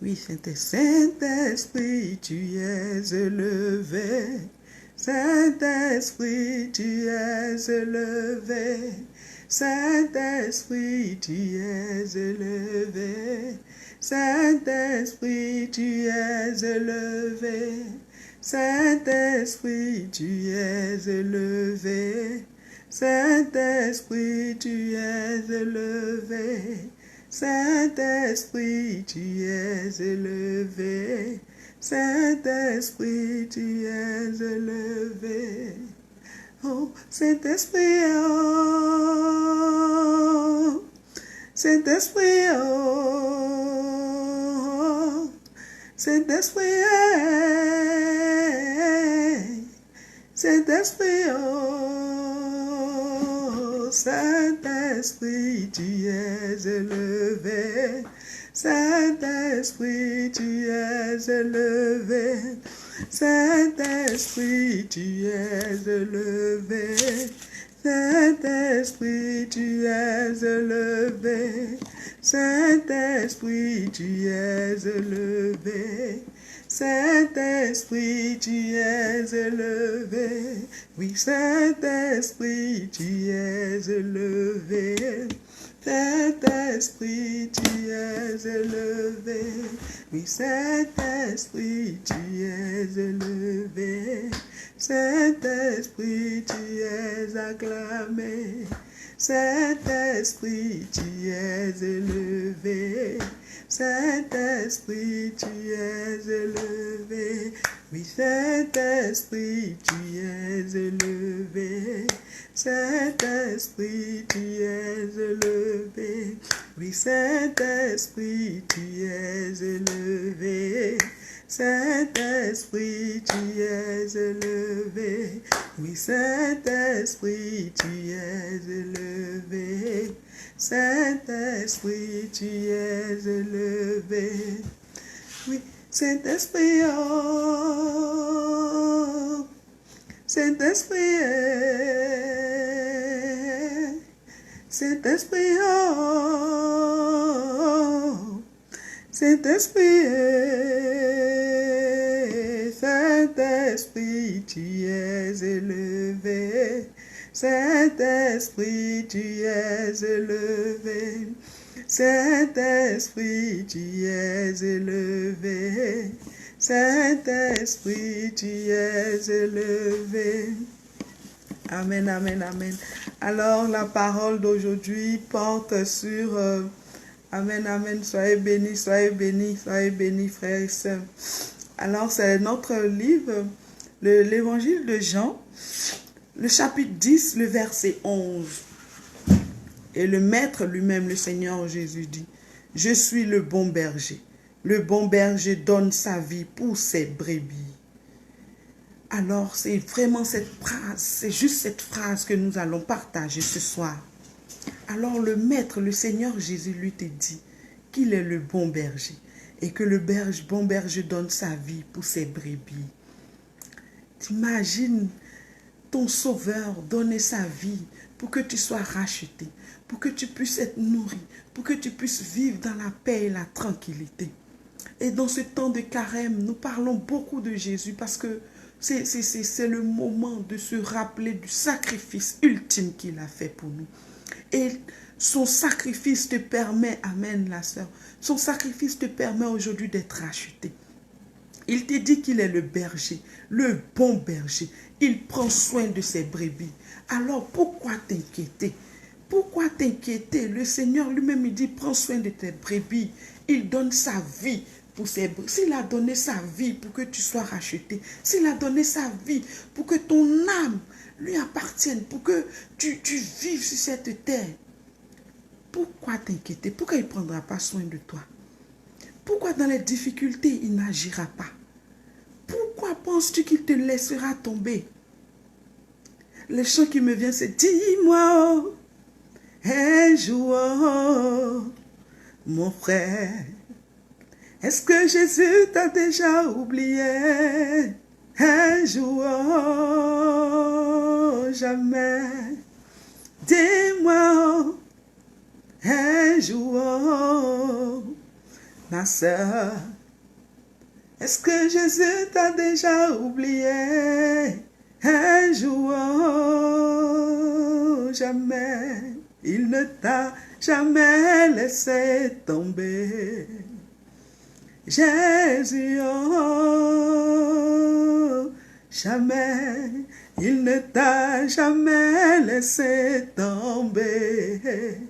Oui, Saint-Esprit, tu es élevé. Saint-Esprit, tu es élevé. Saint-Esprit, tu es élevé. Saint-Esprit, tu es élevé. Saint-Esprit, tu es élevé. Saint-Esprit, tu es élevé. Saint-Esprit, tu es élevé. Saint-Esprit, tu es élevé. Oh, Saint-Esprit, oh. Saint-Esprit, oh. Saint-Esprit, Saint-Esprit, oh. Saint-Esprit, tu es élevé. Saint-Esprit, tu es élevé. Saint-Esprit, tu es élevé. Saint-Esprit, tu es élevé. Saint-Esprit, tu es élevé. Saint-Esprit, tu es élevé. Oui, Saint-Esprit, tu es élevé. Saint-Esprit, tu es élevé. Oui, Saint-Esprit, tu es élevé. Saint-Esprit, tu es acclamé. Saint-Esprit, tu es élevé. Saint-Esprit, tu es élevé. Oui, Saint-Esprit, tu es élevé. Saint-Esprit, tu es élevé. Oui, Saint-Esprit, tu es élevé. Saint-Esprit, tu es élevé. Oui, Saint-Esprit, tu es élevé. Saint-Esprit, tu es élevé. Oui, Saint-Esprit, oh, Saint-Esprit, Saint-Esprit, oh, Saint-Esprit, Saint-Esprit, tu es élevé. Saint-Esprit, tu es élevé. Saint-Esprit, tu es élevé. Saint-Esprit, tu es élevé. Amen, amen, amen. Alors, la parole d'aujourd'hui porte sur... amen, amen. Soyez bénis, frères et sœurs. Alors, c'est notre livre, l'évangile de Jean, le chapitre 10, le verset 11. Et le maître lui-même, le Seigneur Jésus, dit, « Je suis le bon berger. Le bon berger donne sa vie pour ses brebis. » Alors, c'est vraiment cette phrase, c'est juste cette phrase que nous allons partager ce soir. Alors, le maître, le Seigneur Jésus, lui te dit qu'il est le bon berger et que le bon berger donne sa vie pour ses brebis. T'imagines ton sauveur donner sa vie pour que tu sois racheté, pour que tu puisses être nourri, pour que tu puisses vivre dans la paix et la tranquillité. Et dans ce temps de carême, nous parlons beaucoup de Jésus parce que c'est le moment de se rappeler du sacrifice ultime qu'il a fait pour nous. Et son sacrifice te permet, amen la sœur, son sacrifice te permet aujourd'hui d'être racheté. Il te dit qu'il est le berger, le bon berger. Il prend soin de ses brebis. Alors pourquoi t'inquiéter? Pourquoi t'inquiéter? Le Seigneur lui-même, il dit, prends soin de tes brebis. Il donne sa vie pour ses brebis. S'il a donné sa vie pour que tu sois racheté, s'il a donné sa vie pour que ton âme lui appartienne, pour que tu vives sur cette terre, pourquoi t'inquiéter? Pourquoi il ne prendra pas soin de toi? Pourquoi dans les difficultés, il n'agira pas? Pourquoi penses-tu qu'il te laissera tomber? Le chant qui me vient, c'est « Dis-moi, oh, un jour, oh, mon frère, est-ce que Jésus t'a déjà oublié? Un jour, oh, jamais. Dis-moi, oh, un jour, oh, ma soeur, est-ce que Jésus t'a déjà oublié? Un jour, oh, jamais. Il ne t'a jamais laissé tomber. Jésus, oh, jamais. Il ne t'a jamais laissé tomber.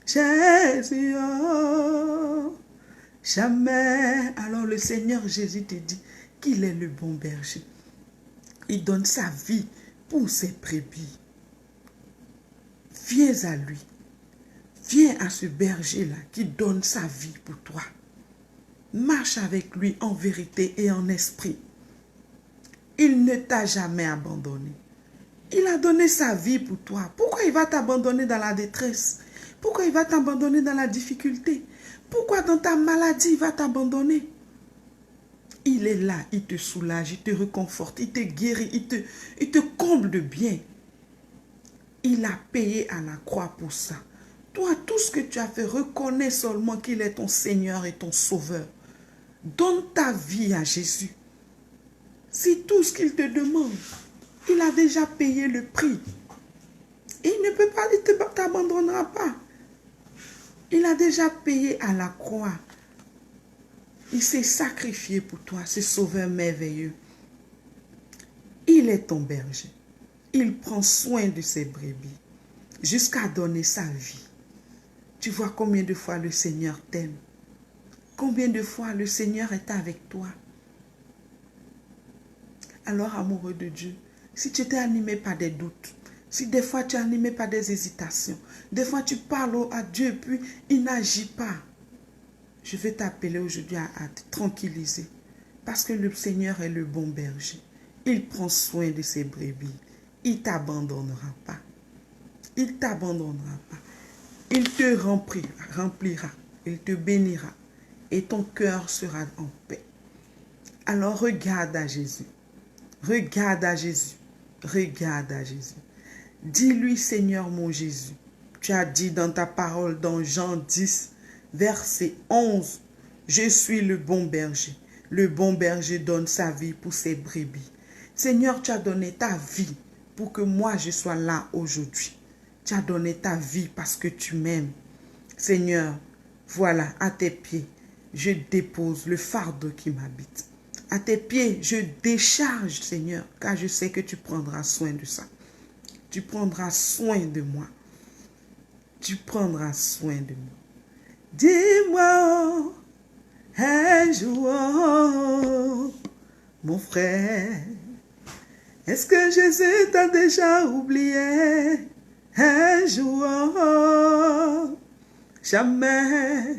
Jésus, oh, jamais. Alors le Seigneur Jésus te dit qu'il est le bon berger. Il donne sa vie pour ses brebis. Viens à lui. Viens à ce berger-là qui donne sa vie pour toi. Marche avec lui en vérité et en esprit. Il ne t'a jamais abandonné. Il a donné sa vie pour toi. Pourquoi il va t'abandonner dans la détresse? Pourquoi il va t'abandonner dans la difficulté? Pourquoi dans ta maladie il va t'abandonner? Il est là, il te soulage, il te réconforte, il te guérit, il te comble de bien. Il a payé à la croix pour ça. Toi, tout ce que tu as fait, reconnais seulement qu'il est ton Seigneur et ton Sauveur. Donne ta vie à Jésus. C'est tout ce qu'il te demande. Il a déjà payé le prix. Et il ne peut pas, il ne t'abandonnera pas. Il a déjà payé à la croix. Il s'est sacrifié pour toi, ce Sauveur merveilleux. Il Il est ton berger. Il prend soin de ses brebis jusqu'à donner sa vie. Tu vois combien de fois le Seigneur t'aime. Combien de fois le Seigneur est avec toi. Alors, amoureux de Dieu, si tu t'es animé par des doutes, si des fois tu es animé par des hésitations, des fois tu parles à Dieu puis il n'agit pas, je vais t'appeler aujourd'hui à te tranquilliser. Parce que le Seigneur est le bon berger. Il prend soin de ses brebis. Il ne t'abandonnera pas. Il ne t'abandonnera pas. Il te remplira. Il te bénira. Et ton cœur sera en paix. Alors regarde à Jésus. Regarde à Jésus. Regarde à Jésus. Dis-lui, Seigneur mon Jésus. Tu as dit dans ta parole dans Jean 10, verset 11. Je suis le bon berger. Le bon berger donne sa vie pour ses brebis. Seigneur, tu as donné ta vie pour que moi je sois là aujourd'hui. Tu as donné ta vie parce que tu m'aimes. Seigneur, voilà, à tes pieds, je dépose le fardeau qui m'habite. À tes pieds, je décharge, Seigneur, car je sais que tu prendras soin de ça. Tu prendras soin de moi. Tu prendras soin de moi. Dis-moi un jour, mon frère, est-ce que Jésus t'a déjà oublié? Un jour, jamais.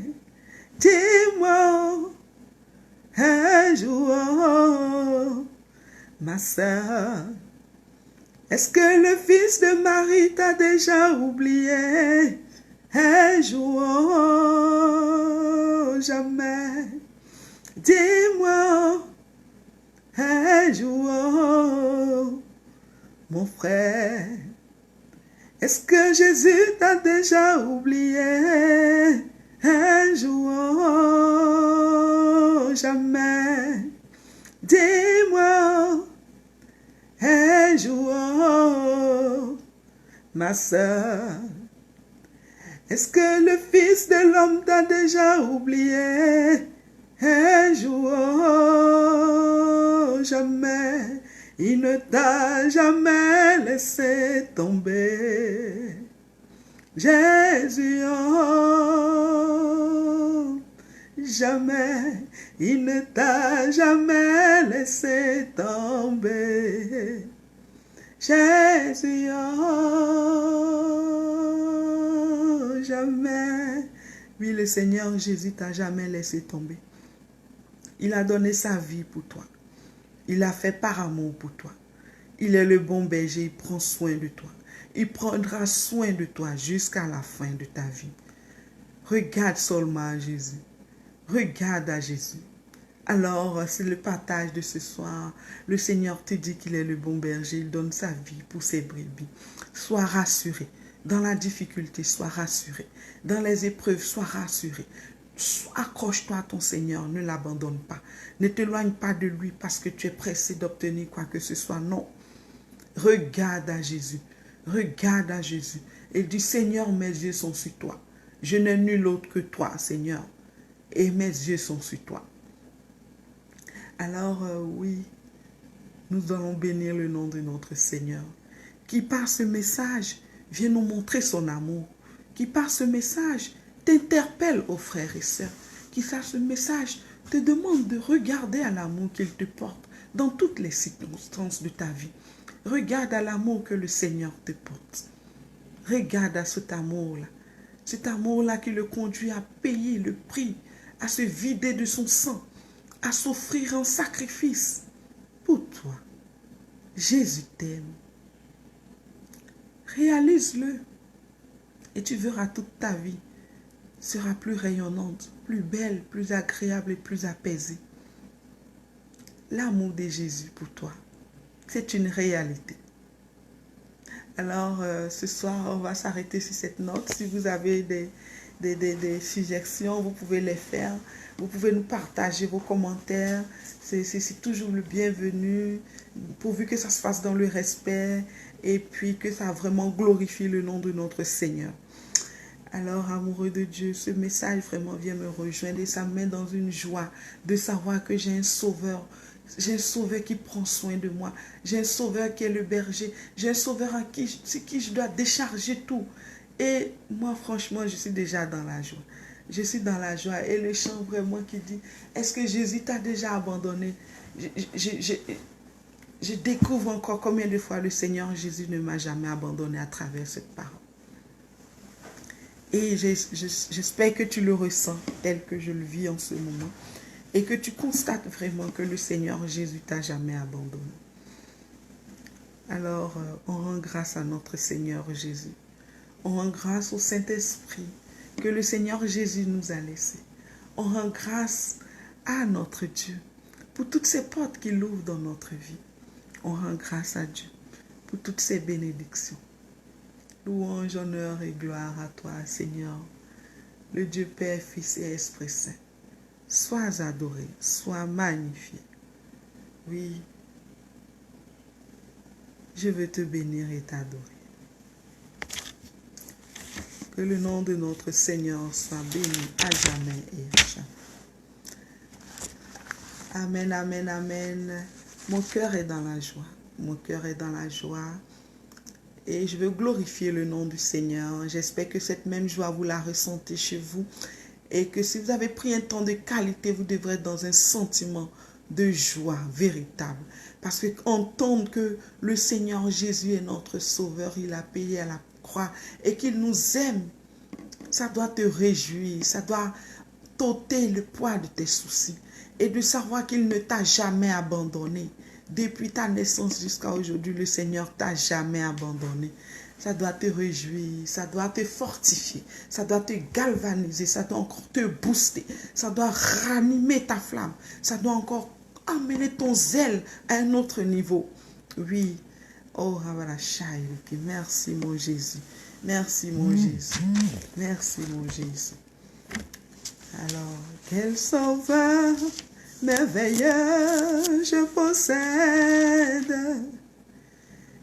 Dis-moi un jour, ma sœur, est-ce que le fils de Marie t'a déjà oublié? Un jour, jamais. Dis-moi un jour, mon frère, est-ce que Jésus t'a déjà oublié? Un jour, jamais. Dis-moi un jour, ma sœur, est-ce que le Fils de l'homme t'a déjà oublié? Un jour, jamais, il ne t'a jamais laissé tomber. Jésus, oh, jamais, il ne t'a jamais laissé tomber. Jésus, oh, jamais. Oui, le Seigneur Jésus t'a jamais laissé tomber. Il a donné sa vie pour toi. Il a fait par amour pour toi. Il est le bon berger, il prend soin de toi. Il prendra soin de toi jusqu'à la fin de ta vie. Regarde seulement à Jésus. Regarde à Jésus. Alors, c'est le partage de ce soir. Le Seigneur te dit qu'il est le bon berger. Il donne sa vie pour ses brebis. Sois rassuré. Dans la difficulté, sois rassuré. Dans les épreuves, sois rassuré. Accroche-toi à ton Seigneur. Ne l'abandonne pas. Ne t'éloigne pas de lui parce que tu es pressé d'obtenir quoi que ce soit. Non. Regarde à Jésus. Regarde à Jésus. Et dis, Seigneur, mes yeux sont sur toi. Je n'ai nul autre que toi, Seigneur. Et mes yeux sont sur toi. Alors, oui, nous allons bénir le nom de notre Seigneur, qui par ce message vient nous montrer son amour, qui par ce message t'interpelle, aux frères et sœurs, qui par ce message te demande de regarder à l'amour qu'il te porte dans toutes les circonstances de ta vie. Regarde à l'amour que le Seigneur te porte. Regarde à cet amour-là qui le conduit à payer le prix, à se vider de son sang, à s'offrir un sacrifice pour toi. Jésus t'aime. Réalise-le et tu verras toute ta vie sera plus rayonnante, plus belle, plus agréable et plus apaisée. L'amour de Jésus pour toi, c'est une réalité. Alors, ce soir, on va s'arrêter sur cette note. Si vous avez des suggestions, vous pouvez les faire. Vous pouvez nous partager vos commentaires. C'est toujours le bienvenu, pourvu que ça se fasse dans le respect et puis que ça vraiment glorifie le nom de notre Seigneur. Alors, amoureux de Dieu, ce message vraiment vient me rejoindre et ça me met dans une joie de savoir que j'ai un sauveur J'ai un sauveur qui prend soin de moi. J'ai un sauveur qui est le berger. J'ai un sauveur à qui je dois décharger tout. Et moi, franchement, je suis déjà dans la joie. Je suis dans la joie. Et le chant vraiment qui dit, est-ce que Jésus t'a déjà abandonné? Je découvre encore combien de fois le Seigneur Jésus ne m'a jamais abandonné à travers cette parole. Et j'espère que tu le ressens tel que je le vis en ce moment. Et que tu constates vraiment que le Seigneur Jésus t'a jamais abandonné. Alors, on rend grâce à notre Seigneur Jésus. On rend grâce au Saint-Esprit que le Seigneur Jésus nous a laissé. On rend grâce à notre Dieu pour toutes ces portes qu'il ouvre dans notre vie. On rend grâce à Dieu pour toutes ces bénédictions. Louange, honneur et gloire à toi, Seigneur, le Dieu Père, Fils et Esprit Saint. Sois adoré, sois magnifié. Oui, je veux te bénir et t'adorer. Que le nom de notre Seigneur soit béni à jamais et à jamais. Amen, amen, amen. Mon cœur est dans la joie. Mon cœur est dans la joie. Et je veux glorifier le nom du Seigneur. J'espère que cette même joie, vous la ressentez chez vous. Et que si vous avez pris un temps de qualité, vous devrez être dans un sentiment de joie véritable. Parce que entendre que le Seigneur Jésus est notre Sauveur, il a payé à la croix et qu'il nous aime, ça doit te réjouir, ça doit t'ôter le poids de tes soucis. Et de savoir qu'il ne t'a jamais abandonné. Depuis ta naissance jusqu'à aujourd'hui, le Seigneur t'a jamais abandonné. Ça doit te réjouir, ça doit te fortifier, ça doit te galvaniser, ça doit encore te booster, ça doit ranimer ta flamme, ça doit encore amener ton zèle à un autre niveau. Oui, oh, merci mon Jésus, merci mon Jésus, merci mon Jésus. Alors, quel sauveur merveilleux je possède.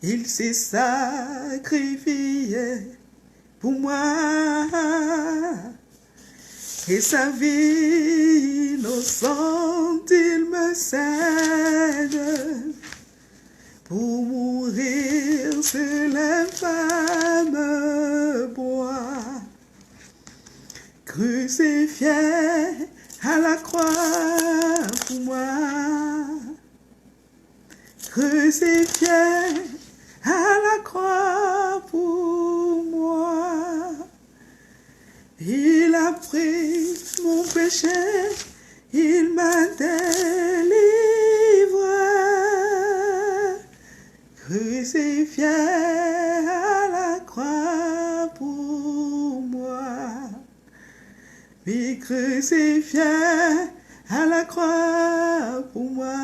Il s'est sacrifié pour moi et sa vie innocente il me cède pour mourir sur l'infâme bois, crucifié à la croix pour moi, crucifié à la croix pour moi. Il a pris mon péché, il m'a délivré, crucifié à la croix pour moi. Puis crucifié à la croix pour moi,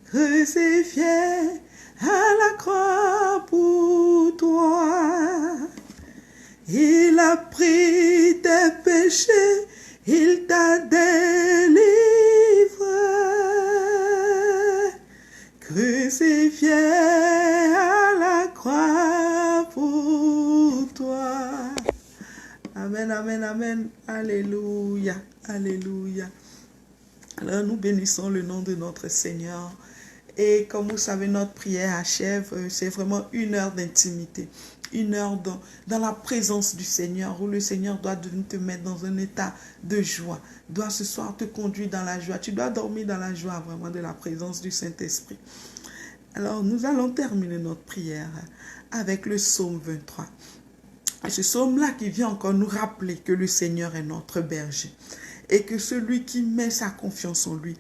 crucifié à la croix pour toi. Il a pris tes péchés, il t'a délivré, crucifié à la croix pour toi. Amen, amen, amen. Alléluia, alléluia. Alors nous bénissons le nom de notre Seigneur. Et comme vous savez, notre prière achève, c'est vraiment une heure d'intimité. Une heure dans la présence du Seigneur, où le Seigneur doit te mettre dans un état de joie, doit ce soir te conduire dans la joie. Tu dois dormir dans la joie vraiment de la présence du Saint-Esprit. Alors nous allons terminer notre prière avec le psaume 23. Et ce psaume-là qui vient encore nous rappeler que le Seigneur est notre berger et que celui qui met sa confiance en lui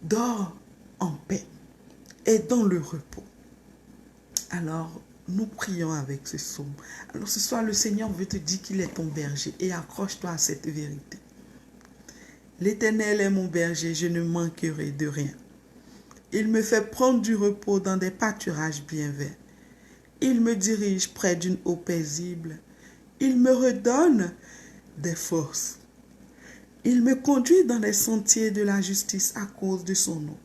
dort en paix et dans le repos. Alors, nous prions avec ce psaume. Alors ce soir, le Seigneur veut te dire qu'il est ton berger et accroche-toi à cette vérité. L'Éternel est mon berger, je ne manquerai de rien. Il me fait prendre du repos dans des pâturages bien verts. Il me dirige près d'une eau paisible. Il me redonne des forces. Il me conduit dans les sentiers de la justice à cause de son nom.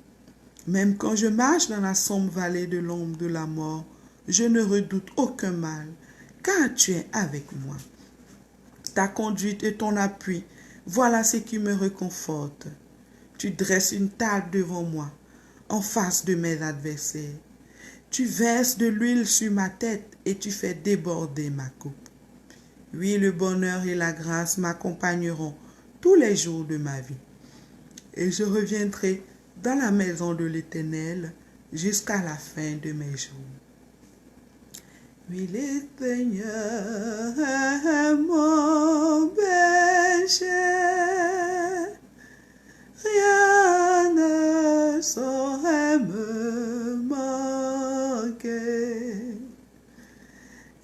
Même quand je marche dans la sombre vallée de l'ombre de la mort, je ne redoute aucun mal, car tu es avec moi. Ta conduite et ton appui, voilà ce qui me réconforte. Tu dresses une table devant moi, en face de mes adversaires. Tu verses de l'huile sur ma tête et tu fais déborder ma coupe. Oui, le bonheur et la grâce m'accompagneront tous les jours de ma vie. Et je reviendrai dans la maison de l'Éternel jusqu'à la fin de mes jours. Oui, l'Éternel est mon berger, rien ne saurait me manquer.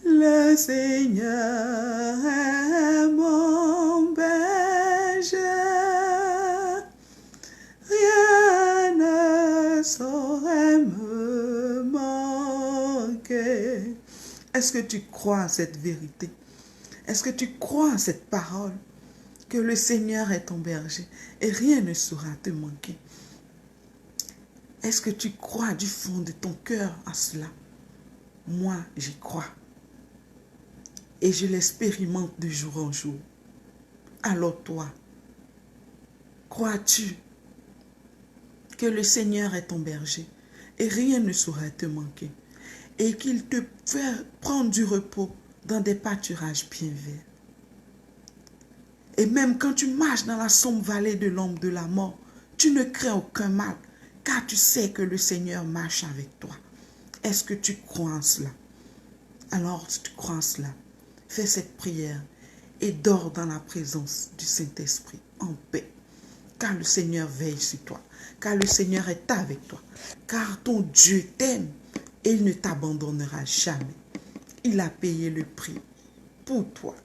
Le Seigneur est mon berger, rien ne saurait me manquer. Est-ce que tu crois à cette vérité? Est-ce que tu crois à cette parole? Que le Seigneur est ton berger et rien ne saura te manquer. Est-ce que tu crois du fond de ton cœur à cela? Moi, j'y crois. Et je l'expérimente de jour en jour. Alors toi, crois-tu que le Seigneur est ton berger et rien ne saura te manquer et qu'il te fait prendre du repos dans des pâturages bien verts? Et même quand tu marches dans la sombre vallée de l'ombre de la mort, tu ne crains aucun mal, car tu sais que le Seigneur marche avec toi. Est-ce que tu crois en cela? Alors, si tu crois en cela, fais cette prière et dors dans la présence du Saint-Esprit en paix. Car le Seigneur veille sur toi, car le Seigneur est avec toi, car ton Dieu t'aime et il ne t'abandonnera jamais. Il a payé le prix pour toi.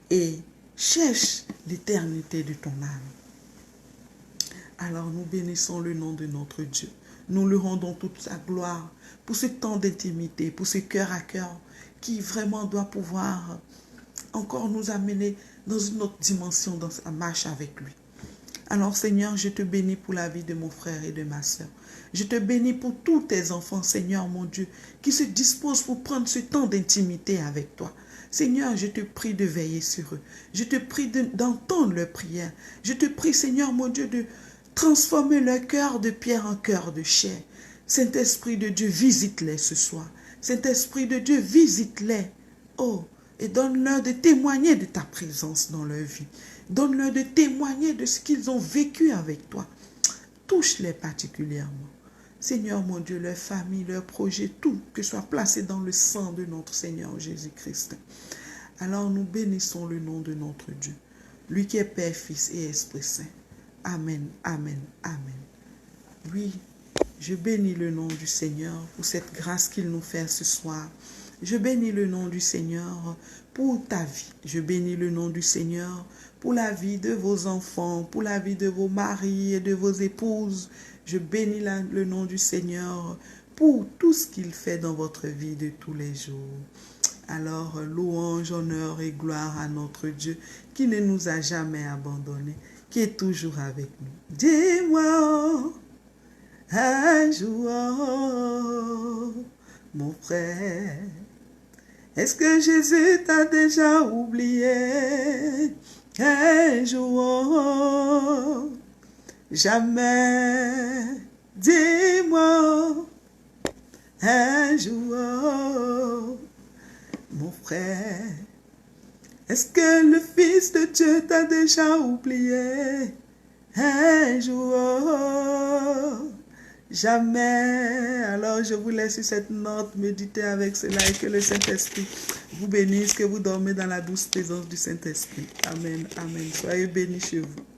Et cherche l'éternité de ton âme. Alors nous bénissons le nom de notre Dieu. Nous lui rendons toute sa gloire pour ce temps d'intimité, pour ce cœur à cœur qui vraiment doit pouvoir encore nous amener dans une autre dimension dans sa marche avec lui. Alors Seigneur, je te bénis pour la vie de mon frère et de ma soeur. Je te bénis pour tous tes enfants, Seigneur mon Dieu, qui se disposent pour prendre ce temps d'intimité avec toi. Seigneur, je te prie de veiller sur eux. Je te prie d'entendre leurs prières. Je te prie, Seigneur mon Dieu, de transformer leur cœur de pierre en cœur de chair. Saint-Esprit de Dieu, visite-les ce soir. Saint-Esprit de Dieu, visite-les. Oh, et donne-leur de témoigner de ta présence dans leur vie. Donne-leur de témoigner de ce qu'ils ont vécu avec toi. Touche-les particulièrement. Seigneur mon Dieu, leur famille, leurs projets, tout que soit placé dans le sang de notre Seigneur Jésus-Christ. Alors nous bénissons le nom de notre Dieu, lui qui est Père, Fils et Esprit Saint. Amen, amen, amen. Oui, je bénis le nom du Seigneur pour cette grâce qu'il nous fait ce soir. Je bénis le nom du Seigneur pour ta vie. Je bénis le nom du Seigneur pour la vie de vos enfants, pour la vie de vos maris et de vos épouses. Je bénis le nom du Seigneur pour tout ce qu'il fait dans votre vie de tous les jours. Alors, louange, honneur et gloire à notre Dieu qui ne nous a jamais abandonnés, qui est toujours avec nous. Dis-moi un jour, mon frère, est-ce que Jésus t'a déjà oublié? Un jour, jamais. Dis-moi un jour, mon frère, est-ce que le Fils de Dieu t'a déjà oublié? Un jour, jamais. Alors je vous laisse sur cette note, méditez avec cela et que le Saint-Esprit vous bénisse, que vous dormez dans la douce présence du Saint-Esprit. Amen, amen. Soyez bénis chez vous.